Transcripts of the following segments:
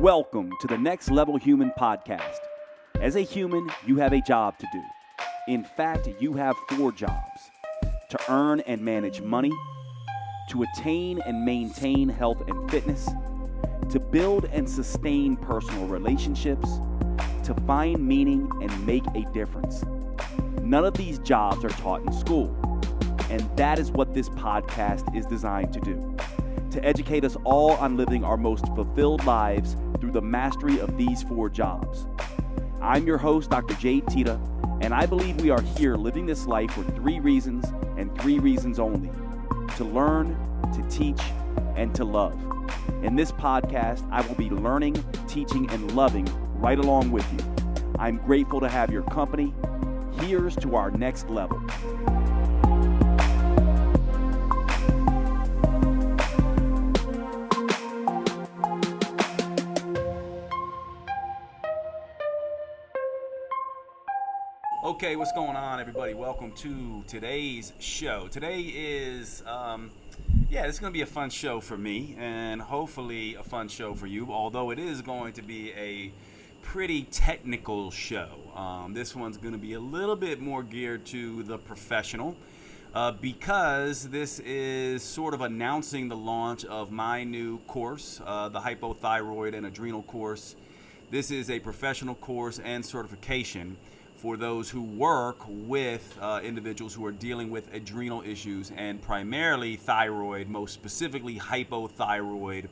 Welcome to the Next Level Human podcast. As a human, you have a job to do. In fact, you have 4 jobs: to earn and manage money, to attain and maintain health and fitness, to build and sustain personal relationships, to find meaning and make a difference. None of these jobs are taught in school, and that is what this podcast is designed to do: to educate us all on living our most fulfilled lives through the mastery of these 4 jobs. I'm your host, Dr. Jade, Teta, and I believe we are here living this life for 3 reasons and 3 reasons only: to learn, to teach, and to love. In this podcast, I will be learning, teaching, and loving right along with you. I'm grateful to have your company. Here's to our next level. Okay, what's going on, everybody? Welcome to today's show. Today is, it's going to be a fun show for me and hopefully a fun show for you, although it is going to be a pretty technical show. This one's going to be a little bit more geared to the professional because this is sort of announcing the launch of my new course, the hypothyroid and adrenal course. This is a professional course and certification for those who work with individuals who are dealing with adrenal issues and primarily thyroid, most specifically hypothyroid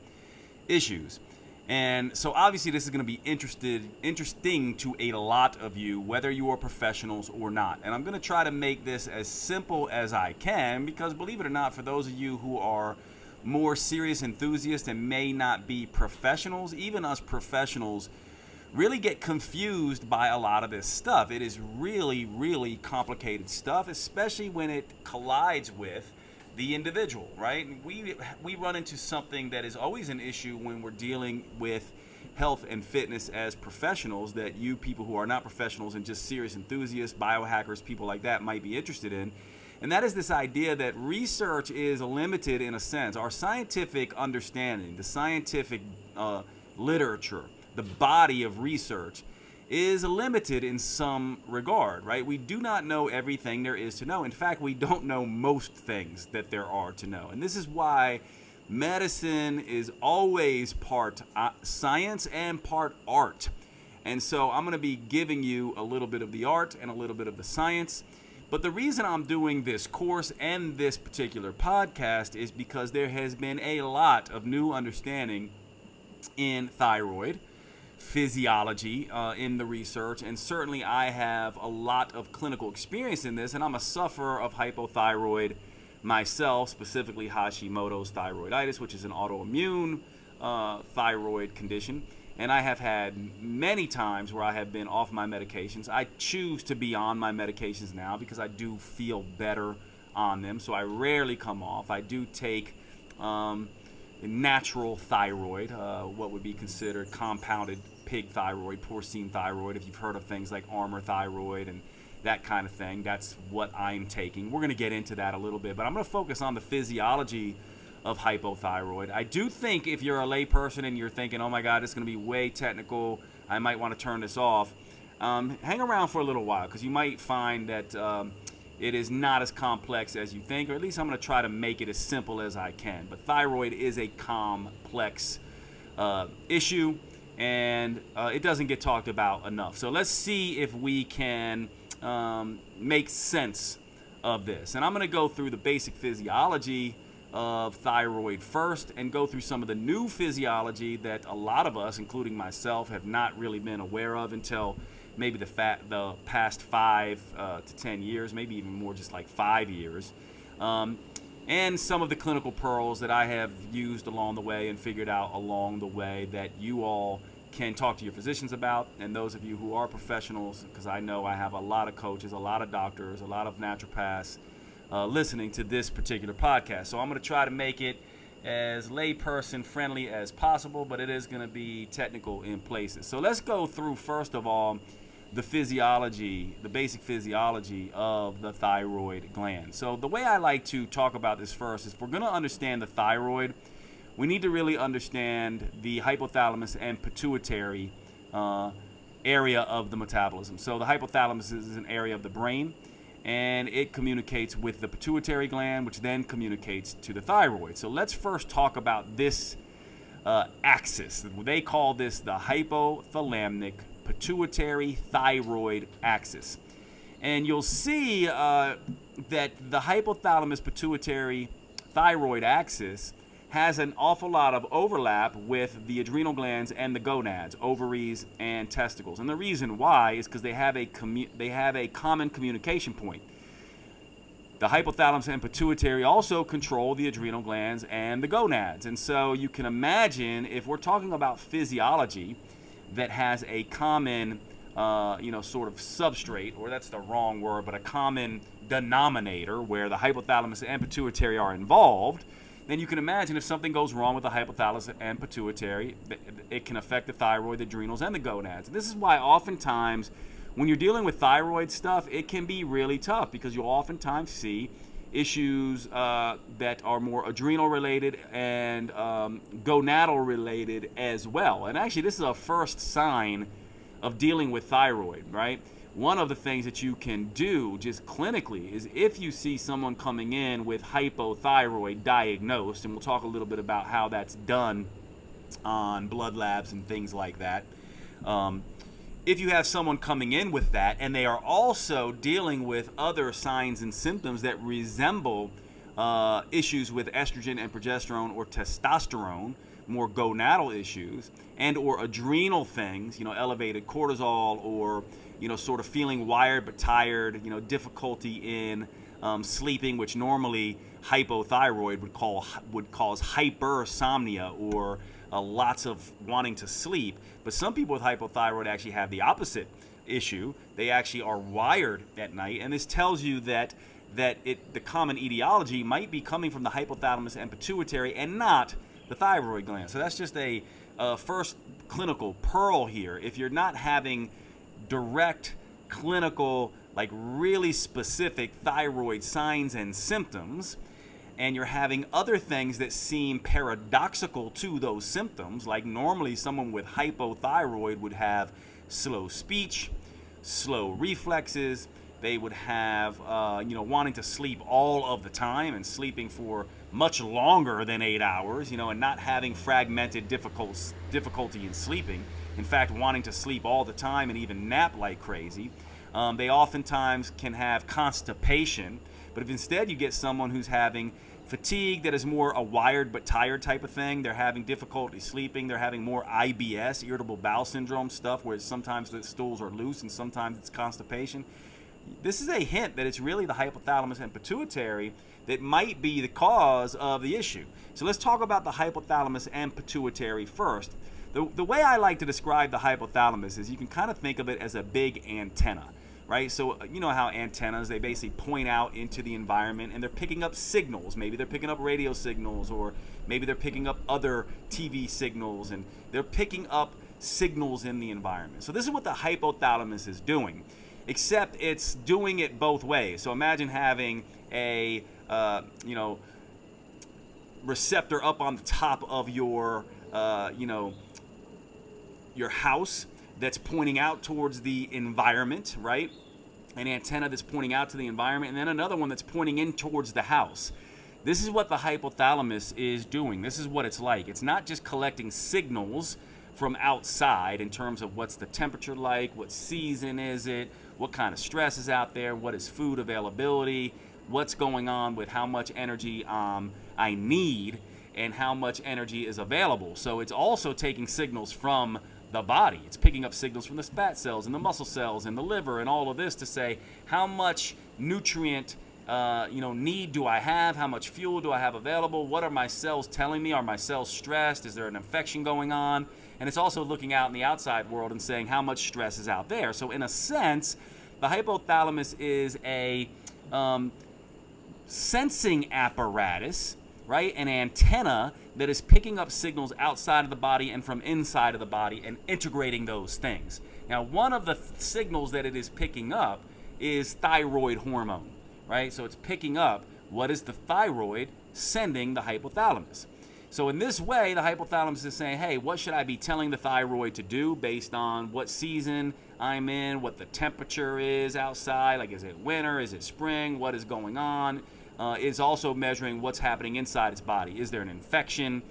issues. And so obviously this is going to be interesting to a lot of you, whether you are professionals or not. And I'm going to try to make this as simple as I can because, believe it or not, for those of you who are more serious enthusiasts and may not be professionals, even us professionals really get confused by a lot of this stuff. It is really, really complicated stuff, especially when it collides with the individual, right? We run into something that is always an issue when we're dealing with health and fitness as professionals that you people who are not professionals and just serious enthusiasts, biohackers, people like that might be interested in. And that is this idea that research is limited in a sense. Our scientific understanding, the scientific literature, the body of research is limited in some regard, right? We do not know everything there is to know. In fact, we don't know most things that there are to know. And this is why medicine is always part science and part art. And so I'm going to be giving you a little bit of the art and a little bit of the science. But the reason I'm doing this course and this particular podcast is because there has been a lot of new understanding in thyroid physiology in the research, and certainly I have a lot of clinical experience in this, and I'm a sufferer of hypothyroid myself, specifically Hashimoto's thyroiditis, which is an autoimmune thyroid condition, and I have had many times where I have been off my medications. I choose to be on my medications now because I do feel better on them, so I rarely come off. I do take natural thyroid, what would be considered compounded pig thyroid, porcine thyroid, if you've heard of things like armor thyroid and that kind of thing. That's what I'm taking. We're going to get into that a little bit, but I'm going to focus on the physiology of hypothyroid. I do think if you're a lay person and you're thinking, oh my God, it's going to be way technical, I might want to turn this off, hang around for a little while because you might find that it is not as complex as you think, or at least I'm going to try to make it as simple as I can. But thyroid is a complex issue, and it doesn't get talked about enough. So let's see if we can make sense of this. And I'm going to go through the basic physiology of thyroid first and go through some of the new physiology that a lot of us, including myself, have not really been aware of until maybe the past 5 to 10 years, maybe even more, just like 5 years. And some of the clinical pearls that I have used along the way and figured out along the way that you all can talk to your physicians about, and those of you who are professionals, because I know I have a lot of coaches, a lot of doctors, a lot of naturopaths listening to this particular podcast. So I'm going to try to make it as layperson friendly as possible, but it is going to be technical in places. So let's go through, first of all, the physiology, the basic physiology of the thyroid gland. So the way I like to talk about this first is, if we're going to understand the thyroid, we need to really understand the hypothalamus and pituitary area of the metabolism. So the hypothalamus is an area of the brain, and it communicates with the pituitary gland, which then communicates to the thyroid. So let's first talk about this axis. They call this the hypothalamic pituitary thyroid axis. And you'll see that the hypothalamus pituitary thyroid axis has an awful lot of overlap with the adrenal glands and the gonads, ovaries and testicles. And the reason why is because they have a common communication point. The hypothalamus and pituitary also control the adrenal glands and the gonads. And so you can imagine, if we're talking about physiology that has a common sort of substrate, or that's the wrong word, but a common denominator where the hypothalamus and pituitary are involved, then you can imagine if something goes wrong with the hypothalamus and pituitary, it can affect the thyroid, the adrenals, and the gonads. This is why oftentimes when you're dealing with thyroid stuff, it can be really tough, because you'll oftentimes see issues that are more adrenal related and gonadal related as well. And actually, this is a first sign of dealing with thyroid, right? One of the things that you can do just clinically is if you see someone coming in with hypothyroid diagnosed, and we'll talk a little bit about how that's done on blood labs and things like that. If you have someone coming in with that and they are also dealing with other signs and symptoms that resemble issues with estrogen and progesterone or testosterone, more gonadal issues, and or adrenal things, elevated cortisol, or sort of feeling wired but tired, difficulty in sleeping, which normally hypothyroid would cause hypersomnia or lots of wanting to sleep. But some people with hypothyroid actually have the opposite issue. They actually are wired at night, and this tells you that the common etiology might be coming from the hypothalamus and pituitary and not the thyroid gland. So that's just a first clinical pearl here. If you're not having direct clinical, like really specific thyroid signs and symptoms, and you're having other things that seem paradoxical to those symptoms, like normally someone with hypothyroid would have slow speech, slow reflexes, they would have wanting to sleep all of the time and sleeping for much longer than 8 hours, and not having fragmented difficulty in sleeping. In fact, wanting to sleep all the time and even nap like crazy. They oftentimes can have constipation. But if instead you get someone who's having fatigue that is more a wired but tired type of thing, they're having difficulty sleeping, they're having more IBS, irritable bowel syndrome stuff, where sometimes the stools are loose and sometimes it's constipation. This is a hint that it's really the hypothalamus and pituitary that might be the cause of the issue. So let's talk about the hypothalamus and pituitary first. The way I like to describe the hypothalamus is you can kind of think of it as a big antenna, right? So you know how antennas, they basically point out into the environment and they're picking up signals. Maybe they're picking up radio signals, or maybe they're picking up other TV signals, and they're picking up signals in the environment. So this is what the hypothalamus is doing, except it's doing it both ways. So imagine having a receptor up on the top of your house that's pointing out towards the environment, right? An antenna that's pointing out to the environment, and then another one that's pointing in towards the house. This is what the hypothalamus is doing. This is what it's like. It's not just collecting signals from outside in terms of what's the temperature like, what season is it, what kind of stress is out there, what is food availability, what's going on with how much energy I need and how much energy is available. So it's also taking signals from the body. It's picking up signals from the fat cells and the muscle cells and the liver and all of this to say how much nutrient need do I have, how much fuel do I have available, what are my cells telling me, are my cells stressed, is there an infection going on? And it's also looking out in the outside world and saying how much stress is out there. So in a sense, the hypothalamus is a sensing apparatus, right? An antenna that is picking up signals outside of the body and from inside of the body and integrating those things. Now, one of the signals that it is picking up is thyroid hormone, right? So it's picking up what is the thyroid sending the hypothalamus. So in this way, the hypothalamus is saying, hey, what should I be telling the thyroid to do based on what season I'm in, what the temperature is outside, like is it winter, is it spring, what is going on. It's also measuring what's happening inside its body. Is there an infection?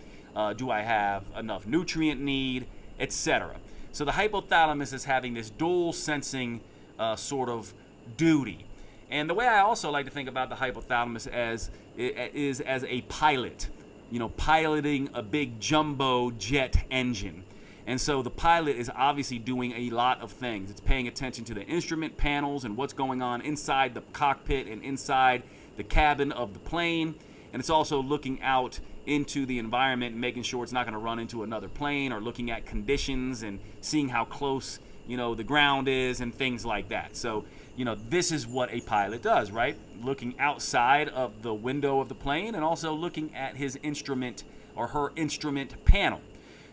Do I have enough nutrient need, etc. So the hypothalamus is having this dual sensing sort of duty. And the way I also like to think about the hypothalamus is as a pilot, piloting a big jumbo jet engine. And so the pilot is obviously doing a lot of things. It's paying attention to the instrument panels and what's going on inside the cockpit and inside the cabin of the plane. And it's also looking out into the environment and making sure it's not going to run into another plane, or looking at conditions and seeing how close, the ground is and things like that. So, this is what a pilot does, right? Looking outside of the window of the plane and also looking at his instrument or her instrument panel.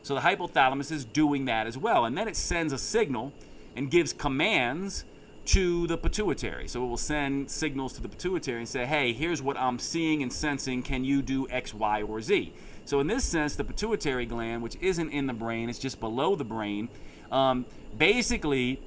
So the hypothalamus is doing that as well. And then it sends a signal and gives commands to the pituitary. So it will send signals to the pituitary and say, hey, here's what I'm seeing and sensing. Can you do X, Y, or Z? So in this sense, the pituitary gland, which isn't in the brain, it's just below the brain, basically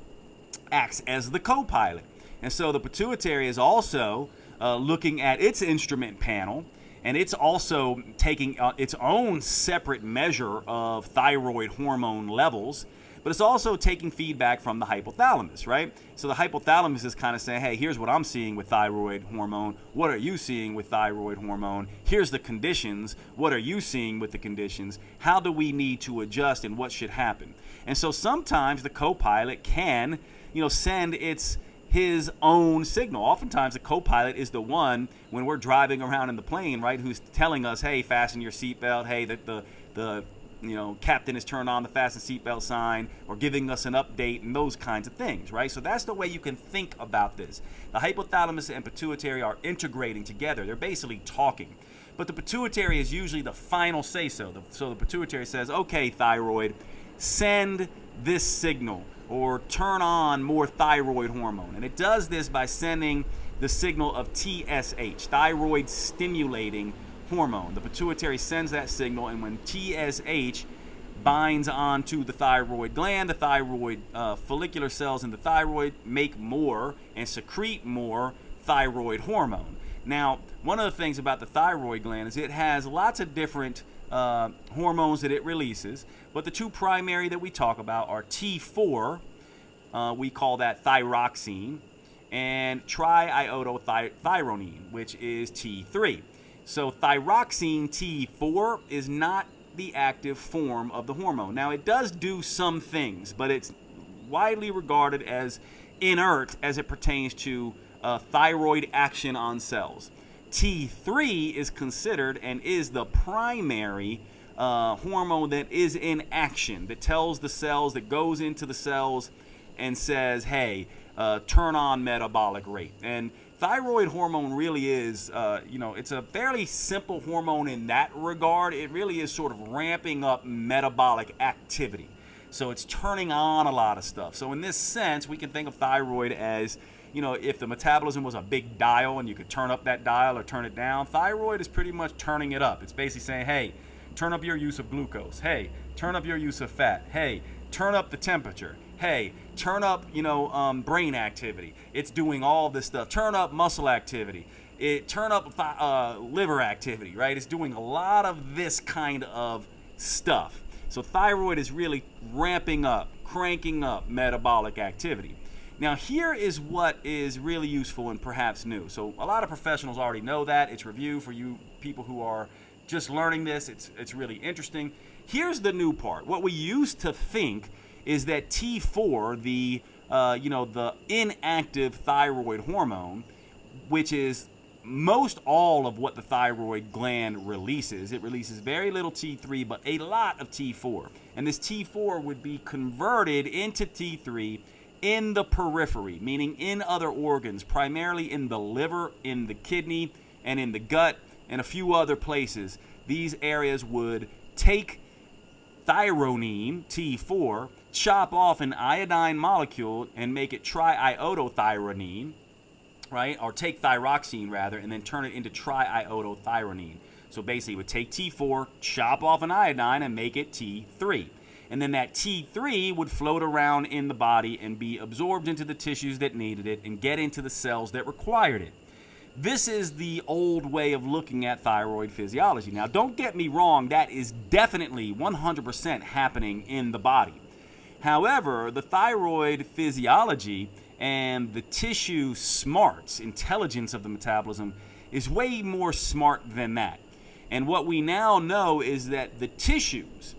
acts as the co-pilot. And so the pituitary is also looking at its instrument panel, and it's also taking its own separate measure of thyroid hormone levels, but it's also taking feedback from the hypothalamus, right? So the hypothalamus is kind of saying, hey, here's what I'm seeing with thyroid hormone. What are you seeing with thyroid hormone? Here's the conditions. What are you seeing with the conditions? How do we need to adjust, and what should happen? And so sometimes the co-pilot can, send his own signal. Oftentimes the co-pilot is the one, when we're driving around in the plane, right, who's telling us, hey, fasten your seatbelt, hey, the captain has turned on the fasten seatbelt sign, or giving us an update and those kinds of things, right? So that's the way you can think about this. The hypothalamus and pituitary are integrating together. They're basically talking. But the pituitary is usually the final say-so. So the pituitary says, okay, thyroid, send this signal, or turn on more thyroid hormone. And it does this by sending the signal of TSH, thyroid stimulating hormone. The pituitary sends that signal, and when TSH binds onto the thyroid gland, the thyroid follicular cells in the thyroid make more and secrete more thyroid hormone. Now, one of the things about the thyroid gland is it has lots of different hormones that it releases, but the two primary that we talk about are T4, we call that thyroxine, and triiodothyronine, which is T3. So thyroxine T4 is not the active form of the hormone. Now, it does do some things, but it's widely regarded as inert as it pertains to thyroid action on cells. T3 is considered and is the primary hormone that is in action, that tells the cells, that goes into the cells and says, hey, turn on metabolic rate. And thyroid hormone really is, it's a fairly simple hormone in that regard. It really is sort of ramping up metabolic activity. So it's turning on a lot of stuff. So in this sense, we can think of thyroid as, if the metabolism was a big dial and you could turn up that dial or turn it down, thyroid is pretty much turning it up. It's basically saying, hey, turn up your use of glucose. Hey, turn up your use of fat. Hey, turn up the temperature. Hey, turn up, brain activity. It's doing all this stuff. Turn up muscle activity. Turn up liver activity, right? It's doing a lot of this kind of stuff. So thyroid is really ramping up, cranking up metabolic activity. Now, here is what is really useful and perhaps new. So a lot of professionals already know that. It's review for you people who are just learning this. It's really interesting. Here's the new part. What we used to think is that T4, the inactive thyroid hormone, which is most all of what the thyroid gland releases. It releases very little T3, but a lot of T4. And this T4 would be converted into T3 in the periphery, meaning in other organs, primarily in the liver, in the kidney, and in the gut, and a few other places. These areas would take thyronine, T4, chop off an iodine molecule and make it triiodothyronine, right? Or take thyroxine rather, and then turn it into triiodothyronine. So basically, it would take T4, chop off an iodine, and make it T3. And then that T3 would float around in the body and be absorbed into the tissues that needed it and get into the cells that required it. This is the old way of looking at thyroid physiology. Now, don't get me wrong, that is definitely 100% happening in the body. However, the thyroid physiology and the tissue smarts, intelligence of the metabolism, is way more smart than that. And what we now know is that the tissues,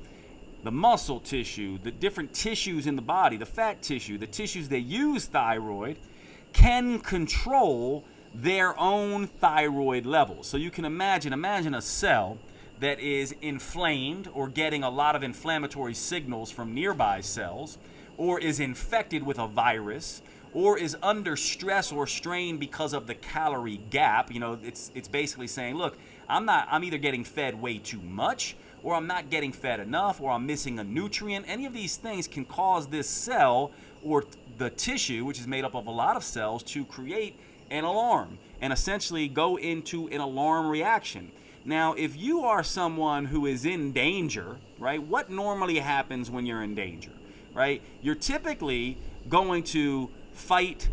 the muscle tissue, the different tissues in the body, the fat tissue, the tissues that use thyroid, can control their own thyroid levels. So you can imagine a cell that is inflamed or getting a lot of inflammatory signals from nearby cells, or is infected with a virus, or is under stress or strain because of the calorie gap. You know, it's basically saying, look, I'm either getting fed way too much, or I'm not getting fed enough, or I'm missing a nutrient. Any of these things can cause this cell or the tissue, which is made up of a lot of cells, to create an alarm and essentially go into an alarm reaction. Now, if you are someone who is in danger, right, what normally happens when you're in danger, right? You're typically going to fight,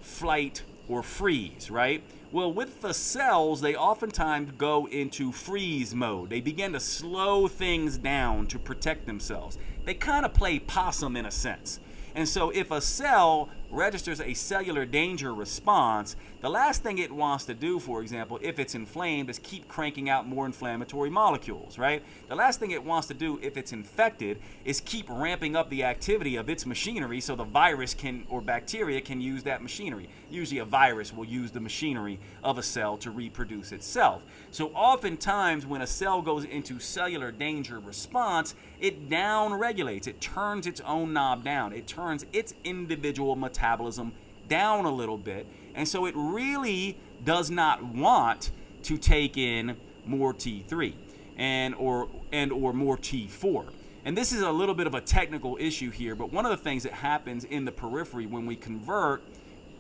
flight, or freeze, right? Well, with the cells, they oftentimes go into freeze mode. They begin to slow things down to protect themselves. They kind of play possum in a sense. And so if a cell registers a cellular danger response, the last thing it wants to do, for example, if it's inflamed, is keep cranking out more inflammatory molecules, right? The last thing it wants to do if it's infected is keep ramping up the activity of its machinery so the virus can, or bacteria can use that machinery. Usually a virus will use the machinery of a cell to reproduce itself. So oftentimes when a cell goes into cellular danger response, it down-regulates. It turns its own knob down. It turns its individual metabolism down a little bit. And so it really does not want to take in more T3 and or more T4. And this is a little bit of a technical issue here, but one of the things that happens in the periphery when we convert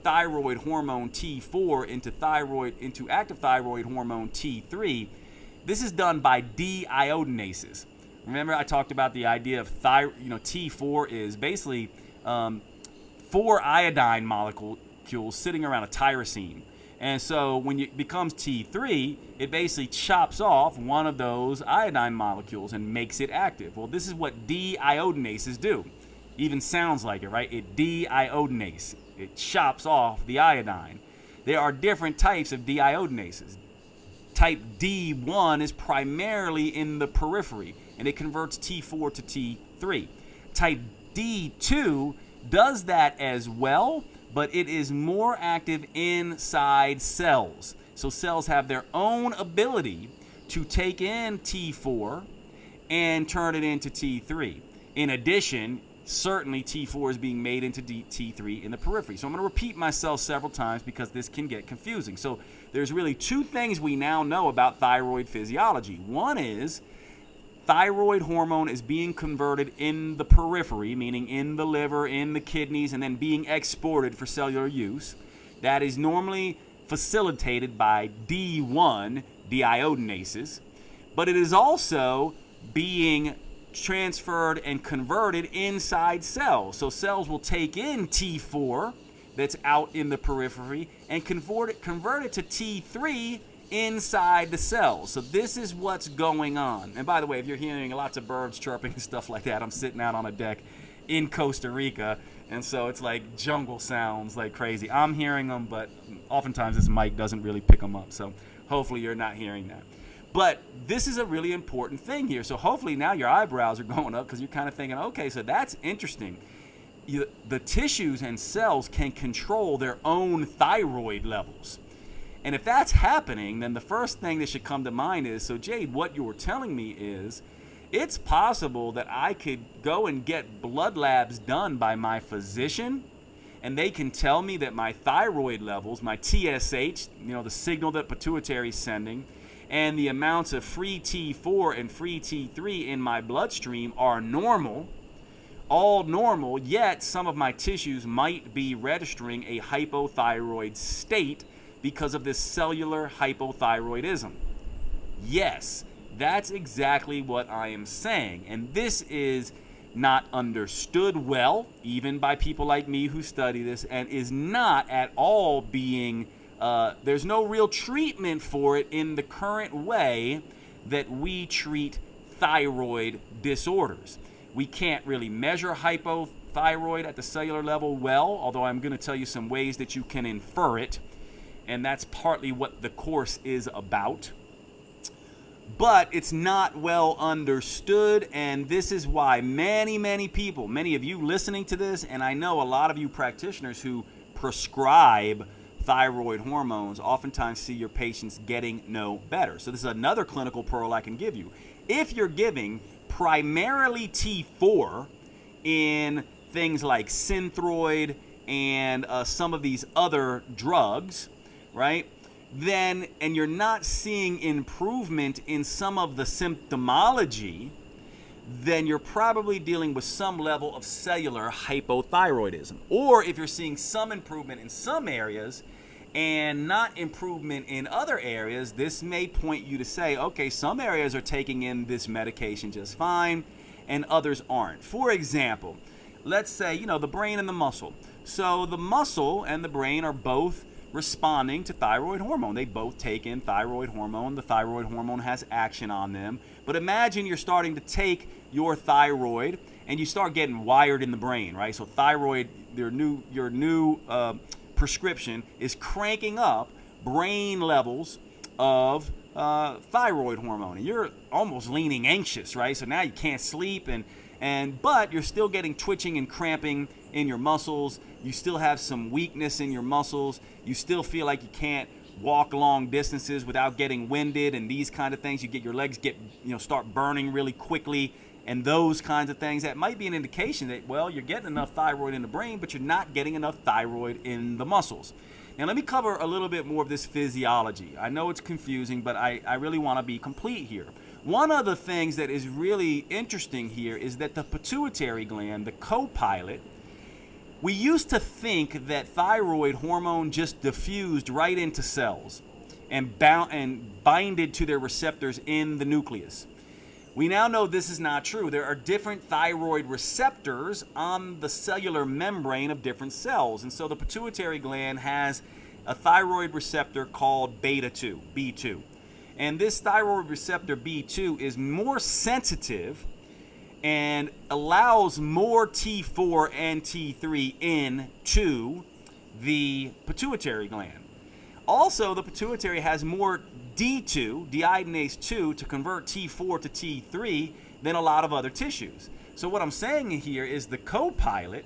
thyroid hormone T4 into active thyroid hormone T3, this is done by deiodinases. Remember I talked about the idea of T4 is basically 4 iodine molecules sitting around a tyrosine. And so when it becomes T3, it basically chops off one of those iodine molecules and makes it active. Well, this is what deiodinases do. Even sounds like it, right? It deiodinates. It chops off the iodine. There are different types of deiodinases. Type D1 is primarily in the periphery, and it converts T4 to T3. Type D2 does that as well, but it is more active inside cells. So cells have their own ability to take in T4 and turn it into T3. In addition, certainly T4 is being made into T3 in the periphery. So I'm going to repeat myself several times because this can get confusing. So there's really 2 things we now know about thyroid physiology. One is thyroid hormone is being converted in the periphery, meaning in the liver, in the kidneys, and then being exported for cellular use. That is normally facilitated by D1 deiodinases, but it is also being transferred and converted inside cells. So cells will take in T4 that's out in the periphery and convert it to T3 inside the cells. So this is what's going on. And by the way, if you're hearing lots of birds chirping and stuff like that, I'm sitting out on a deck in Costa Rica, and so it's like jungle sounds like crazy. I'm hearing them, but oftentimes this mic doesn't really pick them up. So hopefully you're not hearing that. But this is a really important thing here. So hopefully now your eyebrows are going up because you're kind of thinking, okay, so that's interesting. The tissues and cells can control their own thyroid levels. And if that's happening, then the first thing that should come to mind is, so Jade, what you're telling me is, it's possible that I could go and get blood labs done by my physician, and they can tell me that my thyroid levels, my TSH, the signal that pituitary is sending, and the amounts of free T4 and free T3 in my bloodstream are normal, all normal, yet some of my tissues might be registering a hypothyroid state because of this cellular hypothyroidism. Yes, that's exactly what I am saying. And this is not understood well, even by people like me who study this, and is not at all being, there's no real treatment for it in the current way that we treat thyroid disorders. We can't really measure hypothyroid at the cellular level well, although I'm going to tell you some ways that you can infer it, and that's partly what the course is about. But it's not well understood, and this is why many people, many of you listening to this, and I know a lot of you practitioners who prescribe thyroid hormones oftentimes see your patients getting no better. So this is another clinical pearl I can give you. If you're giving primarily T4 in things like Synthroid and some of these other drugs, right? Then, and you're not seeing improvement in some of the symptomology, then you're probably dealing with some level of cellular hypothyroidism. Or if you're seeing some improvement in some areas and not improvement in other areas, this may point you to say, okay, some areas are taking in this medication just fine and others aren't. For example, let's say, the brain and the muscle. So the muscle and the brain are both responding to thyroid hormone. They both take in thyroid hormone. The thyroid hormone has action on them. But imagine you're starting to take your thyroid and you start getting wired in the brain, right? So thyroid, your new prescription is cranking up brain levels of thyroid hormone, and you're almost leaning anxious, right? So now you can't sleep, but you're still getting twitching and cramping in your muscles. You still have some weakness in your muscles. You still feel like you can't walk long distances without getting winded and these kind of things. You get your legs start burning really quickly and those kinds of things. That might be an indication that, well, you're getting enough thyroid in the brain, but you're not getting enough thyroid in the muscles. Now, let me cover a little bit more of this physiology. I know it's confusing, but I really want to be complete here. One of the things that is really interesting here is that the pituitary gland, the co-pilot, we used to think that thyroid hormone just diffused right into cells and binded to their receptors in the nucleus. We now know this is not true. There are different thyroid receptors on the cellular membrane of different cells. And so the pituitary gland has a thyroid receptor called beta-2, B2. And this thyroid receptor B2 is more sensitive and allows more T4 and T3 into the pituitary gland. Also, the pituitary has more D2, deiodinase 2, to convert T4 to T3 than a lot of other tissues. So what I'm saying here is the co-pilot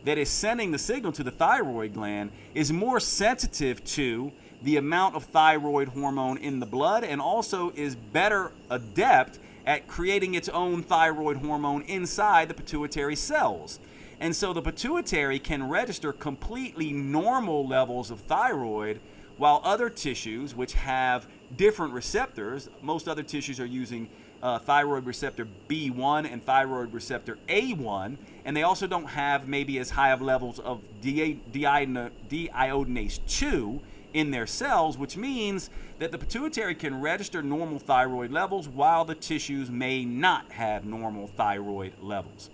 that is sending the signal to the thyroid gland is more sensitive to the amount of thyroid hormone in the blood, and also is better adept at creating its own thyroid hormone inside the pituitary cells. And so the pituitary can register completely normal levels of thyroid, while other tissues, which have different receptors, most other tissues are using thyroid receptor B1 and thyroid receptor A1, and they also don't have maybe as high of levels of deiodinase 2 in their cells, which means that the pituitary can register normal thyroid levels while the tissues may not have normal thyroid levels.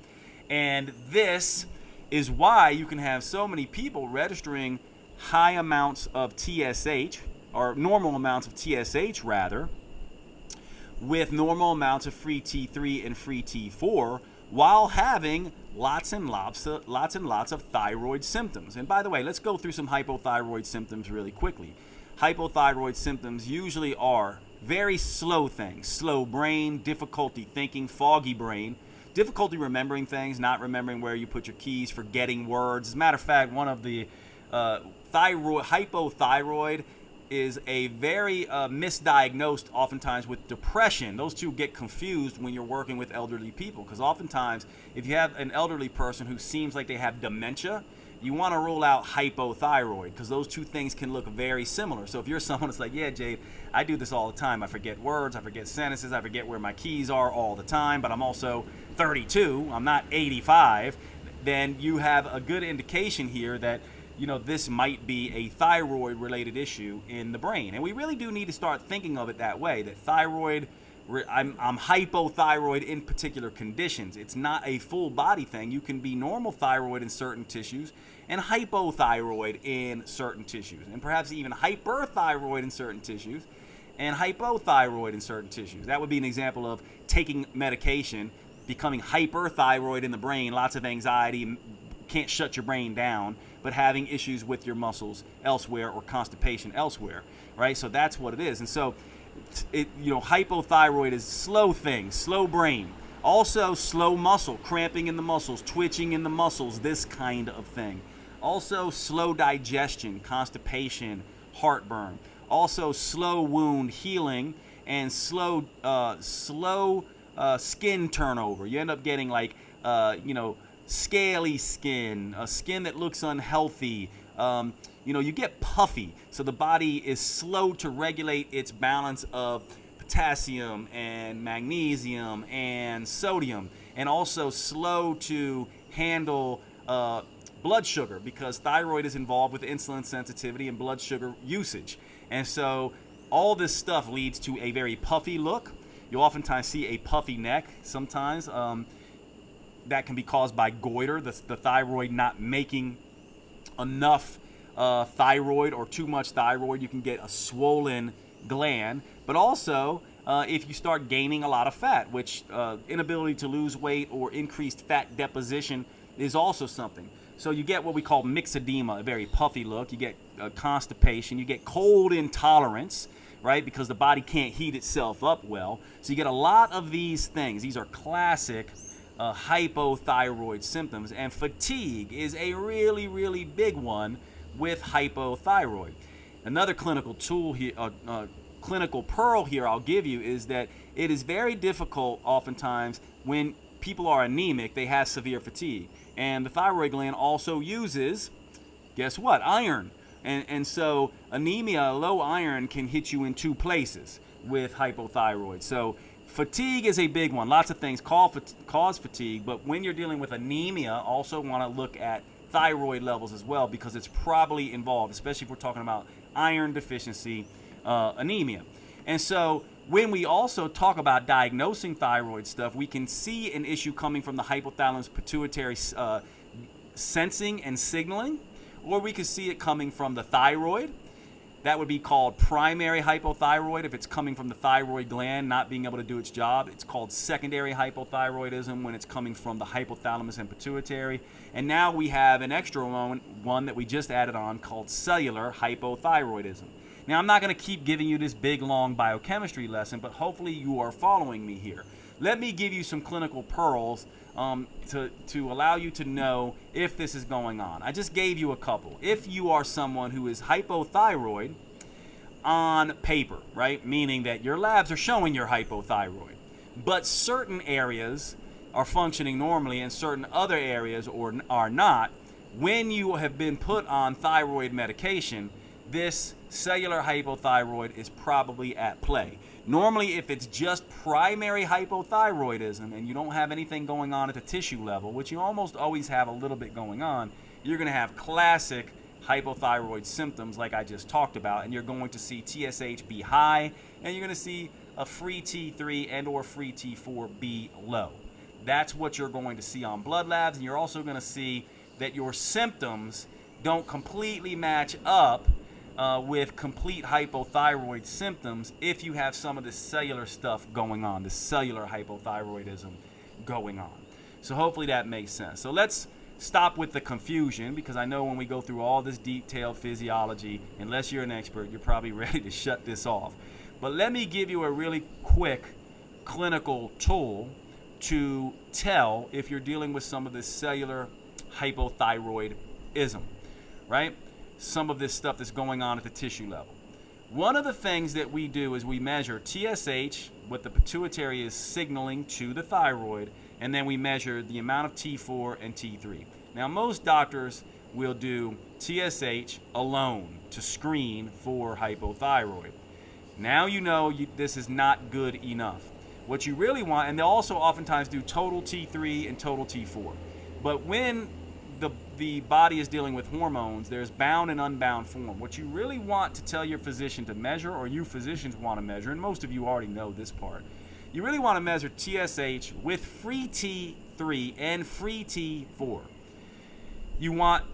And this is why you can have so many people registering high amounts of TSH, or normal amounts of TSH rather, with normal amounts of free T3 and free T4, while having lots and lots of thyroid symptoms. And by the way, let's go through some hypothyroid symptoms really quickly. Hypothyroid symptoms usually are very slow things: slow brain, difficulty thinking, foggy brain, difficulty remembering things, not remembering where you put your keys, forgetting words. As a matter of fact, one of the hypothyroid is a very misdiagnosed oftentimes with depression. Those two get confused when you're working with elderly people, because oftentimes if you have an elderly person who seems like they have dementia, you want to rule out hypothyroid, because those two things can look very similar. So if you're someone that's like, yeah, Jade, I do this all the time. I forget words, I forget sentences, I forget where my keys are all the time, but I'm also 32, I'm not 85, then you have a good indication here that this might be a thyroid related issue in the brain. And we really do need to start thinking of it that way, that thyroid, I'm hypothyroid in particular conditions. It's not a full body thing. You can be normal thyroid in certain tissues and hypothyroid in certain tissues, and perhaps even hyperthyroid in certain tissues and hypothyroid in certain tissues. That would be an example of taking medication, becoming hyperthyroid in the brain, lots of anxiety, can't shut your brain down, but having issues with your muscles elsewhere or constipation elsewhere, right? So that's what it is. And so hypothyroid is slow thing, slow brain. Also slow muscle, cramping in the muscles, twitching in the muscles, this kind of thing. Also slow digestion, constipation, heartburn. Also slow wound healing and slow skin turnover. You end up getting like, scaly skin, a skin that looks unhealthy. You get puffy. So the body is slow to regulate its balance of potassium and magnesium and sodium, and also slow to handle blood sugar, because thyroid is involved with insulin sensitivity and blood sugar usage. And so all this stuff leads to a very puffy look. You'll oftentimes see a puffy neck sometimes. That can be caused by goiter, the thyroid not making enough thyroid or too much thyroid. You can get a swollen gland. But also, if you start gaining a lot of fat, which inability to lose weight or increased fat deposition is also something. So you get what we call myxedema, a very puffy look. You get constipation. You get cold intolerance, right? Because the body can't heat itself up well. So you get a lot of these things. These are classic hypothyroid symptoms, and fatigue is a really, really big one with hypothyroid. Another clinical tool here, clinical pearl here I'll give you is that it is very difficult oftentimes when people are anemic, they have severe fatigue. And the thyroid gland also uses, guess what, iron. And so anemia, low iron, can hit you in two places with hypothyroid. So fatigue is a big one. Lots of things cause fatigue, but when you're dealing with anemia, also want to look at thyroid levels as well, because it's probably involved, especially if we're talking about iron deficiency anemia. And so when we also talk about diagnosing thyroid stuff, we can see an issue coming from the hypothalamus pituitary sensing and signaling, or we can see it coming from the thyroid. That would be called primary hypothyroid if it's coming from the thyroid gland not being able to do its job. It's called secondary hypothyroidism when it's coming from the hypothalamus and pituitary. And now we have an extra one that we just added on called cellular hypothyroidism. Now, I'm not going to keep giving you this big, long biochemistry lesson, but hopefully you are following me here. Let me give you some clinical pearls to allow you to know if this is going on. I just gave you a couple. If you are someone who is hypothyroid on paper, right, meaning that your labs are showing you're hypothyroid, but certain areas are functioning normally and certain other areas are not, when you have been put on thyroid medication, this cellular hypothyroid is probably at play. Normally, if it's just primary hypothyroidism and you don't have anything going on at the tissue level, which you almost always have a little bit going on, you're going to have classic hypothyroid symptoms like I just talked about, and you're going to see TSH be high, and you're going to see a free T3 and or free T4 be low. That's what you're going to see on blood labs, and you're also going to see that your symptoms don't completely match up with complete hypothyroid symptoms if you have some of this cellular stuff going on, the cellular hypothyroidism going on. So hopefully that makes sense. So let's stop with the confusion, because I know when we go through all this detailed physiology, unless you're an expert, you're probably ready to shut this off. But let me give you a really quick clinical tool to tell if you're dealing with some of this cellular hypothyroidism, right? Some of this stuff that's going on at the tissue level. One of the things that we do is we measure TSH, what the pituitary is signaling to the thyroid, and then we measure the amount of T4 and T3. Now, most doctors will do TSH alone to screen for hypothyroid. Now you know this is not good enough. What you really want, and they'll also oftentimes do total T3 and total T4. But when the body is dealing with hormones, there's bound and unbound form. What you really want to tell your physician to measure, or you physicians want to measure, and most of you already know this part, you really want to measure TSH with free T3 and free T4. You want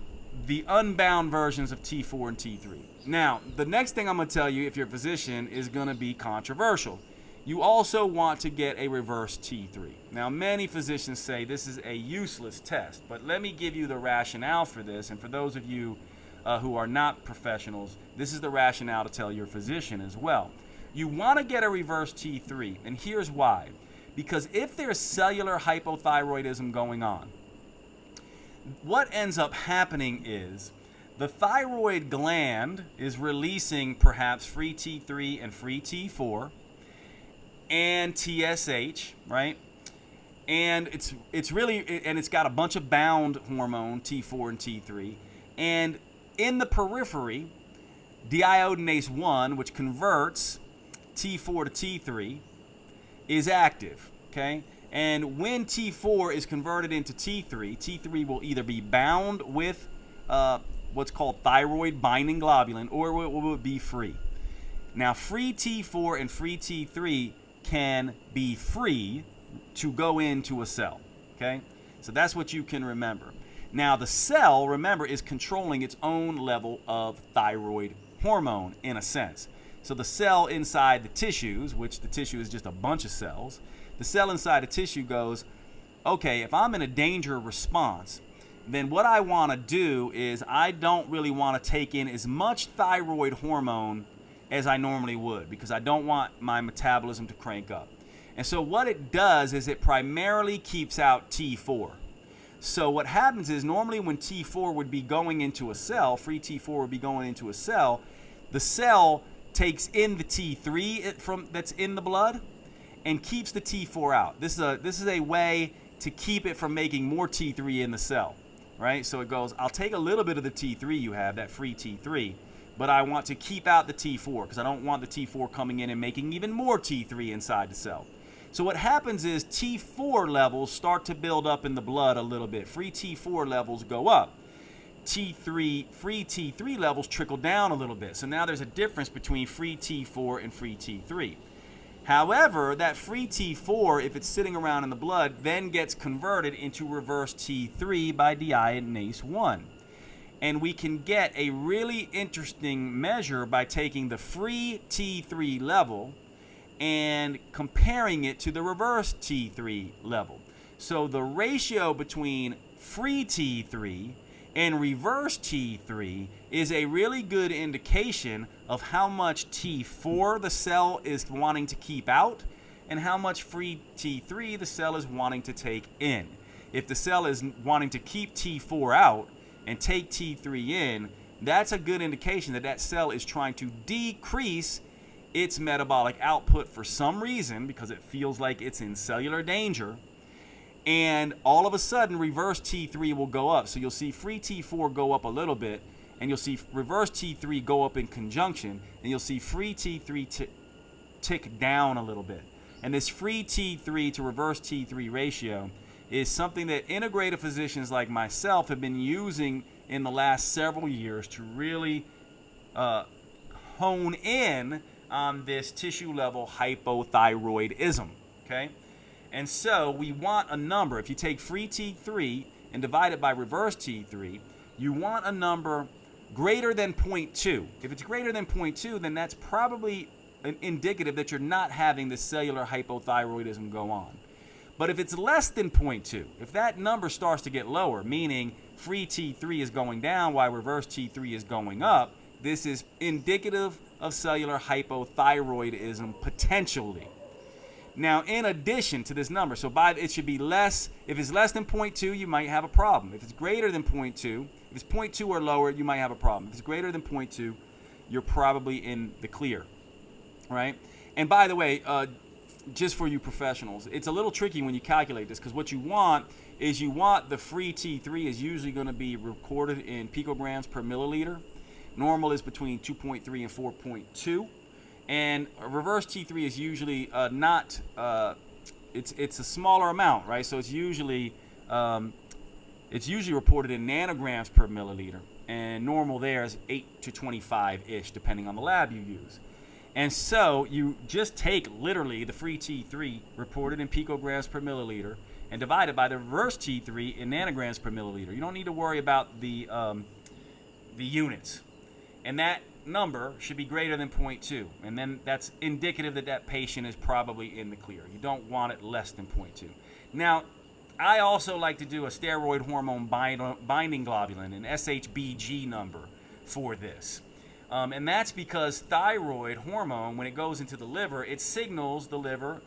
the unbound versions of T4 and T3. Now, the next thing I'm going to tell you, if you're a physician, is going to be controversial. You also want to get a reverse T3. Now, many physicians say this is a useless test, but let me give you the rationale for this. And for those of you who are not professionals, this is the rationale to tell your physician as well. You want to get a reverse T3, and here's why. Because if there's cellular hypothyroidism going on, what ends up happening is the thyroid gland is releasing perhaps free T3 and free T4 and TSH, right? And it's got a bunch of bound hormone, T4 and T3. And in the periphery, deiodinase 1, which converts T4 to T3, is active, okay? And when T4 is converted into T3, T3 will either be bound with what's called thyroid binding globulin, or it will be free. Now, free T4 and free T3 can be free to go into a cell, okay? So that's what you can remember. Now, the cell, remember, is controlling its own level of thyroid hormone in a sense. So the cell inside the tissues, which the tissue is just a bunch of cells, the cell inside the tissue goes, okay, if I'm in a danger response, then what I want to do is I don't really want to take in as much thyroid hormone as I normally would, because I don't want my metabolism to crank up. And so what it does is it primarily keeps out T4. So what happens is normally when T4 would be going into a cell, free T4 would be going into a cell, the cell takes in the T3 that's in the blood and keeps the T4 out. This is a way to keep it from making more T3 in the cell, right? So it goes, I'll take a little bit of the T3 you have, that free T3, but I want to keep out the T4 because I don't want the T4 coming in and making even more T3 inside the cell. So what happens is T4 levels start to build up in the blood a little bit. Free T4 levels go up. Free T3 levels trickle down a little bit. So now there's a difference between free T4 and free T3. However, that free T4, if it's sitting around in the blood, then gets converted into reverse T3 by deiodinase 1. And we can get a really interesting measure by taking the free T3 level and comparing it to the reverse T3 level. So the ratio between free T3 and reverse T3 is a really good indication of how much T4 the cell is wanting to keep out and how much free T3 the cell is wanting to take in. If the cell is wanting to keep T4 out and take T3 in, that's a good indication that that cell is trying to decrease its metabolic output for some reason, because it feels like it's in cellular danger. And all of a sudden, reverse T3 will go up. So you'll see free T4 go up a little bit, and you'll see reverse T3 go up in conjunction, and you'll see free T3 tick down a little bit. And this free T3 to reverse T3 ratio is something that integrative physicians like myself have been using in the last several years to really hone in on this tissue level hypothyroidism, okay? And so we want a number. If you take free T3 and divide it by reverse T3, you want a number greater than 0.2. If it's greater than 0.2, then that's probably indicative that you're not having this cellular hypothyroidism go on. But if it's less than 0.2, if that number starts to get lower, meaning free T3 is going down while reverse T3 is going up, this is indicative of cellular hypothyroidism potentially. Now, in addition to this number, so it should be less. If it's less than 0.2, you might have a problem. If it's greater than 0.2, if it's 0.2 or lower, you might have a problem. If it's greater than 0.2, you're probably in the clear, right? And by the way, just for you professionals, it's a little tricky when you calculate this, because what you want is the free T3 is usually going to be recorded in picograms per milliliter. Normal is between 2.3 and 4.2. And reverse T3 is usually it's a smaller amount, right? So it's usually It's usually reported in nanograms per milliliter, and normal there is 8 to 25-ish, depending on the lab you use. And so you just take literally the free T3 reported in picograms per milliliter and divide it by the reverse T3 in nanograms per milliliter. You don't need to worry about the units. And that number should be greater than 0.2. And then that's indicative that that patient is probably in the clear. You don't want it less than 0.2. Now, I also like to do a steroid hormone binding globulin, an SHBG number for this. And that's because thyroid hormone, when it goes into the liver, it signals the liver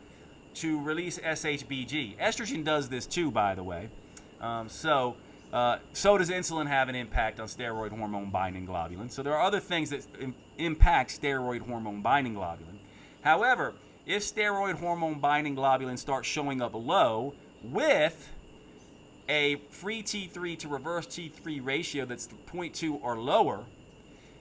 to release SHBG. Estrogen does this too, by the way. So does insulin have an impact on steroid hormone binding globulin. So there are other things that impact steroid hormone binding globulin. However, if steroid hormone binding globulin starts showing up low with a free T3 to reverse T3 ratio that's 0.2 or lower,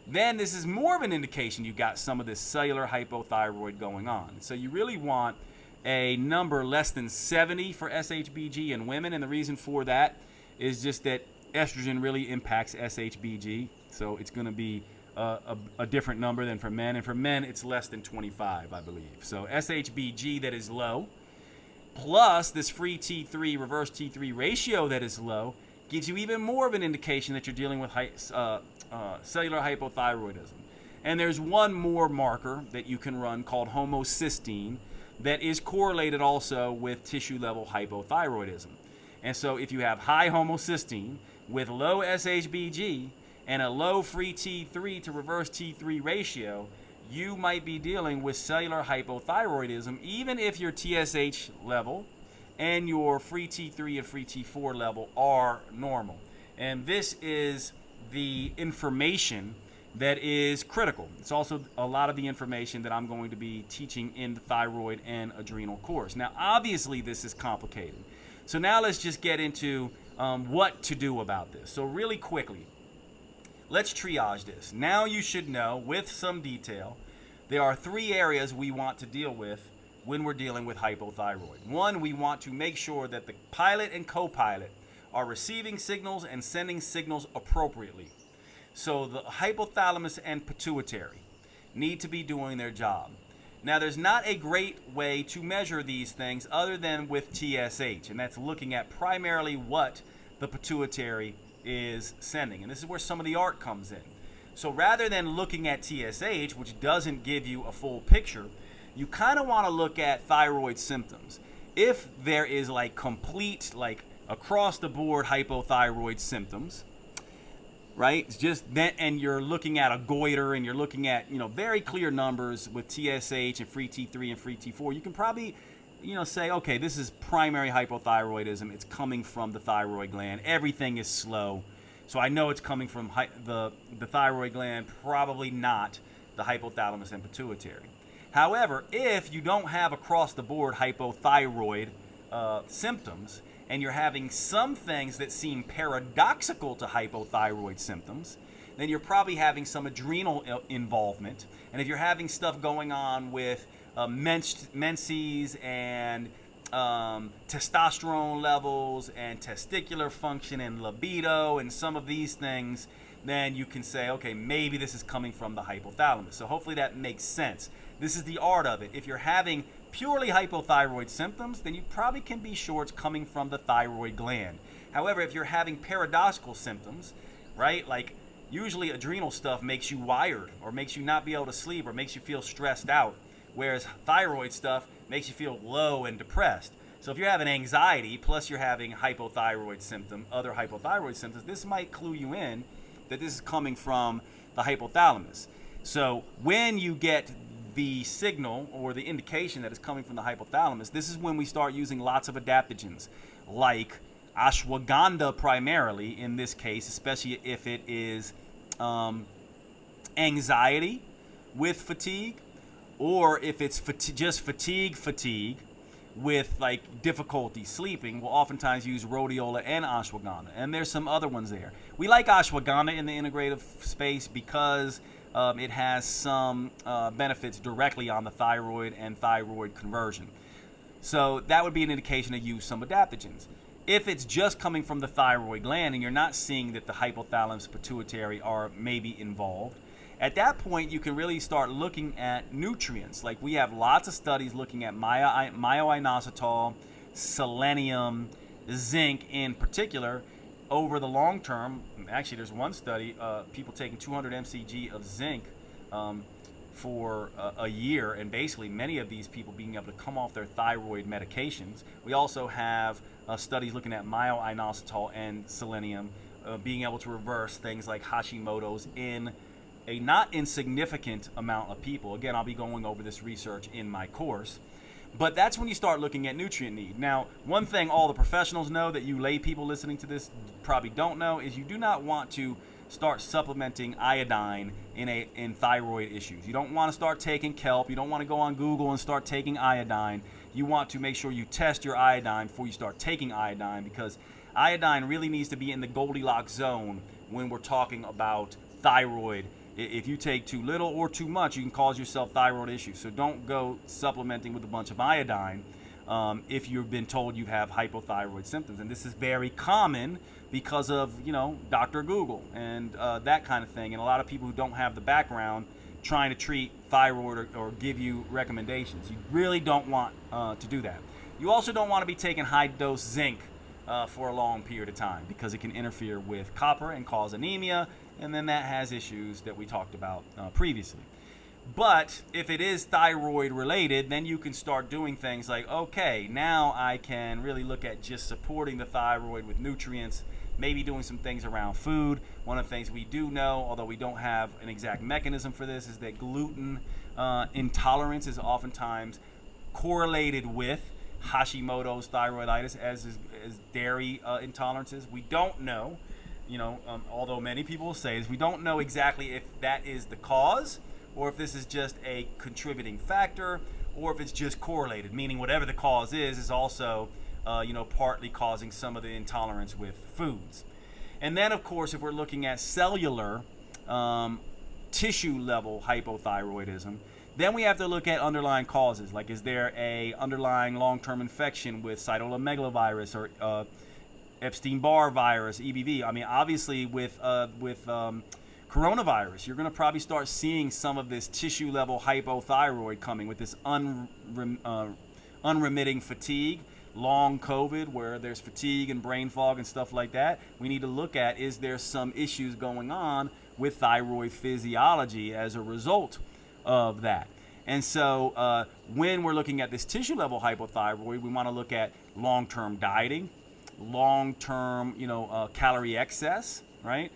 then this is more of an indication you got some of this cellular hypothyroid going on. So you really want a number less than 70 for SHBG in women, and the reason for that is just that estrogen really impacts SHBG, so it's going to be a different number than for men, and for men it's less than 25, I believe. So SHBG that is low, plus this free T3 reverse T3 ratio that is low, gives you even more of an indication that you're dealing with cellular hypothyroidism. And there's one more marker that you can run called homocysteine that is correlated also with tissue level hypothyroidism. And so if you have high homocysteine with low SHBG and a low free T3 to reverse T3 ratio, you might be dealing with cellular hypothyroidism, even if your TSH level and your free T3 and free T4 level are normal. And this is the information that is critical. It's also a lot of the information that I'm going to be teaching in the thyroid and adrenal course. Now, obviously, this is complicated. So now let's just get into what to do about this. So really quickly, let's triage this. Now you should know, with some detail, there are 3 areas we want to deal with when we're dealing with hypothyroid. 1, we want to make sure that the pilot and co-pilot are receiving signals and sending signals appropriately. So the hypothalamus and pituitary need to be doing their job. Now, there's not a great way to measure these things other than with TSH, and that's looking at primarily what the pituitary is sending. And this is where some of the art comes in. So rather than looking at TSH, which doesn't give you a full picture, you kind of want to look at thyroid symptoms. If there is like complete, like across the board hypothyroid symptoms, right? It's just that, and you're looking at a goiter and you're looking at, very clear numbers with TSH and free T3 and free T4, you can probably, say, okay, this is primary hypothyroidism. It's coming from the thyroid gland. Everything is slow. So I know it's coming from the thyroid gland, probably not the hypothalamus and pituitary. However, if you don't have across the board hypothyroid symptoms, and you're having some things that seem paradoxical to hypothyroid symptoms, then you're probably having some adrenal involvement. And if you're having stuff going on with menses and testosterone levels and testicular function and libido and some of these things, then you can say, okay, maybe this is coming from the hypothalamus. So hopefully that makes sense. This is the art of it. If you're having purely hypothyroid symptoms, then you probably can be sure it's coming from the thyroid gland. However, if you're having paradoxical symptoms, right, like usually adrenal stuff makes you wired or makes you not be able to sleep or makes you feel stressed out, whereas thyroid stuff makes you feel low and depressed. So if you're having anxiety plus you're having hypothyroid symptom, other hypothyroid symptoms, this might clue you in that this is coming from the hypothalamus. So when you get the signal or the indication that it's coming from the hypothalamus, this is when we start using lots of adaptogens like ashwagandha primarily in this case, especially if it is anxiety with fatigue, or if it's just fatigue with like difficulty sleeping. We'll oftentimes use rhodiola and ashwagandha, and there's some other ones there. We like ashwagandha in the integrative space because it has some benefits directly on the thyroid and thyroid conversion. So that would be an indication to use some adaptogens. If it's just coming from the thyroid gland and you're not seeing that the hypothalamus pituitary are maybe involved, at that point you can really start looking at nutrients. Like we have lots of studies looking at myoinositol, selenium, zinc in particular over the long term. Actually, there's one study, people taking 200 mcg of zinc for a year, and basically many of these people being able to come off their thyroid medications. We also have studies looking at myoinositol and selenium being able to reverse things like Hashimoto's in a not insignificant amount of people. Again, I'll be going over this research in my course. But that's when you start looking at nutrient need. Now, one thing all the professionals know that you lay people listening to this probably don't know is you do not want to start supplementing iodine in thyroid issues. You don't want to start taking kelp. You don't want to go on Google and start taking iodine. You want to make sure you test your iodine before you start taking iodine, because iodine really needs to be in the Goldilocks zone when we're talking about thyroid. If you take too little or too much, you can cause yourself thyroid issues. So don't go supplementing with a bunch of iodine if you've been told you have hypothyroid symptoms. And this is very common because of, Dr. Google and that kind of thing. And a lot of people who don't have the background trying to treat thyroid or give you recommendations. You really don't want to do that. You also don't want to be taking high-dose zinc for a long period of time, because it can interfere with copper and cause anemia, and then that has issues that we talked about previously. But if it is thyroid related, then you can start doing things like, okay, now I can really look at just supporting the thyroid with nutrients, maybe doing some things around food. One of the things we do know, although we don't have an exact mechanism for this, is that gluten intolerance is oftentimes correlated with Hashimoto's thyroiditis, as dairy intolerances. We don't know, although many people will say this, we don't know exactly if that is the cause or if this is just a contributing factor or if it's just correlated, meaning whatever the cause is also, partly causing some of the intolerance with foods. And then, of course, if we're looking at cellular tissue level hypothyroidism, then we have to look at underlying causes. Like, is there a underlying long-term infection with cytomegalovirus or Epstein-Barr virus, EBV? I mean, obviously with coronavirus, you're going to probably start seeing some of this tissue-level hypothyroid coming with this unremitting fatigue, long COVID, where there's fatigue and brain fog and stuff like that. We need to look at, is there some issues going on with thyroid physiology as a result of that? And so when we're looking at this tissue level hypothyroid, we want to look at long-term dieting, long-term calorie excess, right?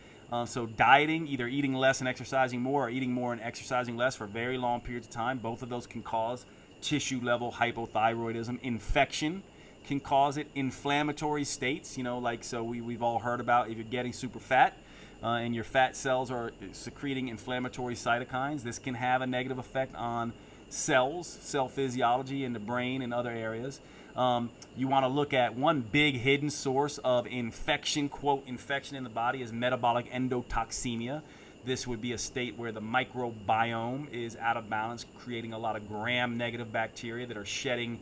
So dieting, either eating less and exercising more, or eating more and exercising less for very long periods of time. Both of those can cause tissue level hypothyroidism. Infection can cause it. Inflammatory states, we've all heard about if you're getting super fat and your fat cells are secreting inflammatory cytokines, this can have a negative effect on cells, cell physiology in the brain and other areas. You want to look at one big hidden source of infection, quote, infection in the body, is metabolic endotoxemia. This would be a state where the microbiome is out of balance, creating a lot of gram-negative bacteria that are shedding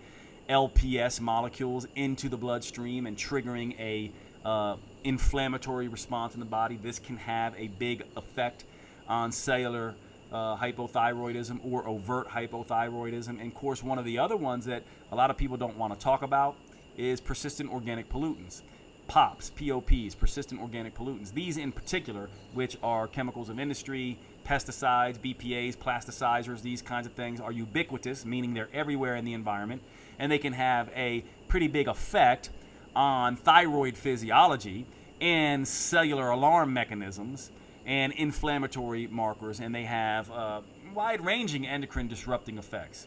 LPS molecules into the bloodstream and triggering a inflammatory response in the body. This can have a big effect on cellular hypothyroidism or overt hypothyroidism. And of course, one of the other ones that a lot of people don't want to talk about is persistent organic pollutants. POPs, POPs, persistent organic pollutants. These in particular, which are chemicals of industry, pesticides, BPAs, plasticizers, these kinds of things, are ubiquitous, meaning they're everywhere in the environment, and they can have a pretty big effect on thyroid physiology and cellular alarm mechanisms and inflammatory markers, and they have wide-ranging endocrine disrupting effects,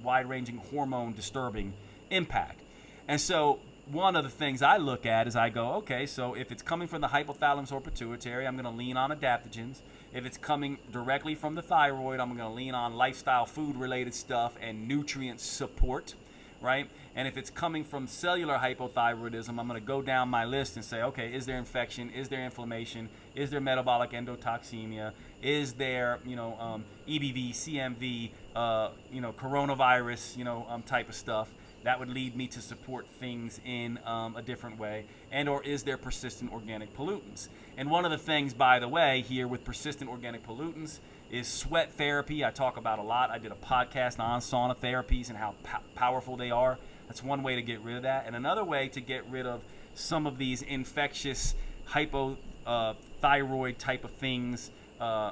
wide-ranging hormone disturbing impact. And so one of the things I look at is I go, okay, so if it's coming from the hypothalamus or pituitary, I'm going to lean on adaptogens. If it's coming directly from the thyroid, I'm going to lean on lifestyle food-related stuff and nutrient support, right? And if it's coming from cellular hypothyroidism, I'm going to go down my list and say, okay, is there infection? Is there inflammation? Is there metabolic endotoxemia? Is there, EBV, CMV, coronavirus, type of stuff? that would lead me to support things in a different way? And or is there persistent organic pollutants? And one of the things, by the way, here with persistent organic pollutants is sweat therapy. I talk about a lot. I did a podcast on sauna therapies and how powerful they are. That's one way to get rid of that. And another way to get rid of some of these infectious hypothyroid type of things, I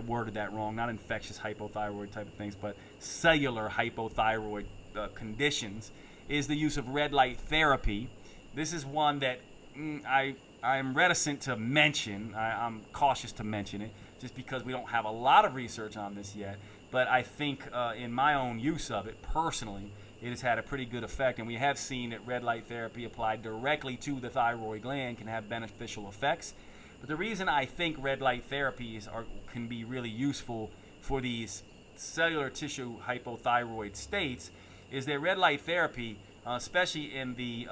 worded that wrong, not infectious hypothyroid type of things, but cellular hypothyroid conditions, is the use of red light therapy. This is one that I'm reticent to mention. I'm cautious to mention it just because we don't have a lot of research on this yet. But I think in my own use of it personally, it has had a pretty good effect. And we have seen that red light therapy applied directly to the thyroid gland can have beneficial effects. But the reason I think red light therapies can be really useful for these cellular tissue hypothyroid states is that red light therapy, especially in the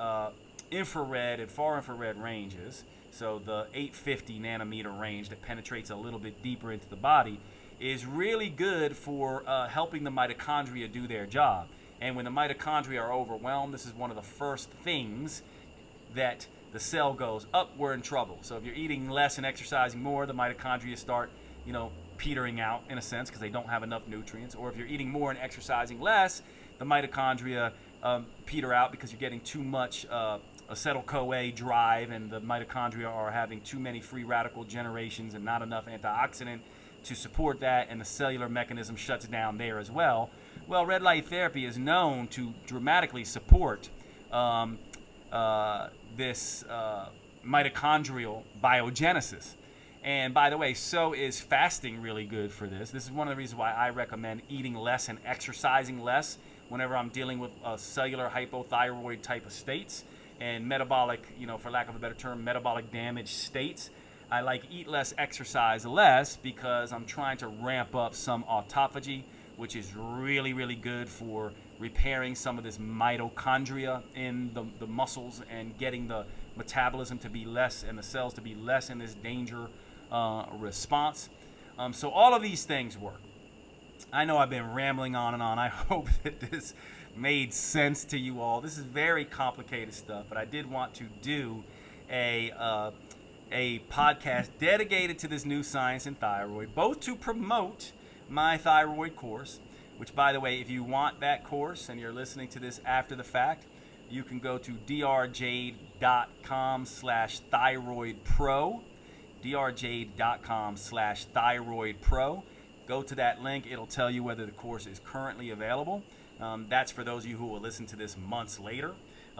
infrared and far infrared ranges, so the 850 nanometer range that penetrates a little bit deeper into the body, is really good for helping the mitochondria do their job. And when the mitochondria are overwhelmed, this is one of the first things that the cell goes up, we're in trouble. So if you're eating less and exercising more, the mitochondria start, petering out in a sense because they don't have enough nutrients. Or if you're eating more and exercising less, the mitochondria peter out because you're getting too much acetyl-CoA drive, and the mitochondria are having too many free radical generations and not enough antioxidant to support that, and the cellular mechanism shuts down there as well. Well, red light therapy is known to dramatically support this mitochondrial biogenesis. And by the way, so is fasting really good for this. This is one of the reasons why I recommend eating less and exercising less whenever I'm dealing with cellular hypothyroid type of states and metabolic, for lack of a better term, metabolic damage states. I like eat less, exercise less because I'm trying to ramp up some autophagy, which is really, really good for repairing some of this mitochondria in the muscles and getting the metabolism to be less and the cells to be less in this danger response. So all of these things work. I know I've been rambling on and on. I hope that this made sense to you all. This is very complicated stuff, but I did want to do a podcast dedicated to this new science in thyroid, both to promote my thyroid course, which, by the way, if you want that course and you're listening to this after the fact, you can go to drjade.com/thyroidpro, drjade.com/thyroidpro. Go to that link. It'll tell you whether the course is currently available. That's for those of you who will listen to this months later.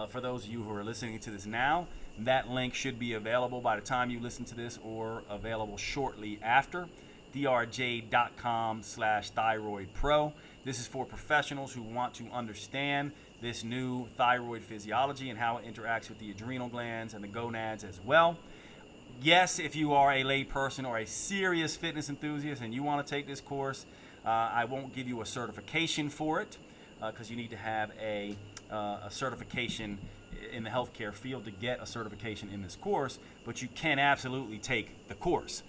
For those of you who are listening to this now, that link should be available by the time you listen to this or available shortly after. drjade.com/thyroidpro. This is for professionals who want to understand this new thyroid physiology and how it interacts with the adrenal glands and the gonads as well. Yes, if you are a lay person or a serious fitness enthusiast and you want to take this course, I won't give you a certification for it because you need to have a certification in the healthcare field to get a certification in this course, but you can absolutely take the course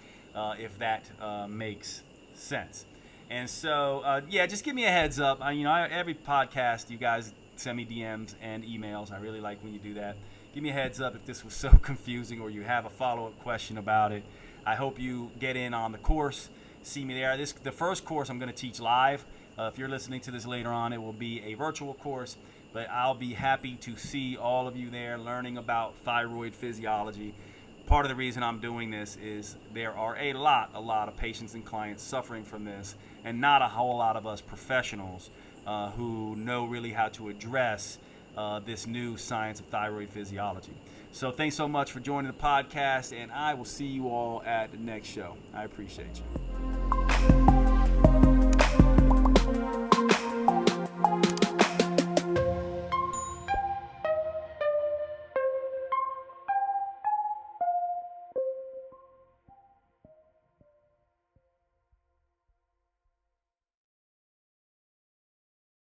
if that makes sense. And so, just give me a heads up. Every podcast, you guys send me DMs and emails. I really like when you do that. Give me a heads up if this was so confusing or you have a follow-up question about it. I hope you get in on the course. See me there. The first course I'm going to teach live. If you're listening to this later on, it will be a virtual course, but I'll be happy to see all of you there learning about thyroid physiology. Part of the reason I'm doing this is there are a lot of patients and clients suffering from this, and not a whole lot of us professionals who know really how to address this new science of thyroid physiology. So thanks so much for joining the podcast, and I will see you all at the next show. I appreciate you.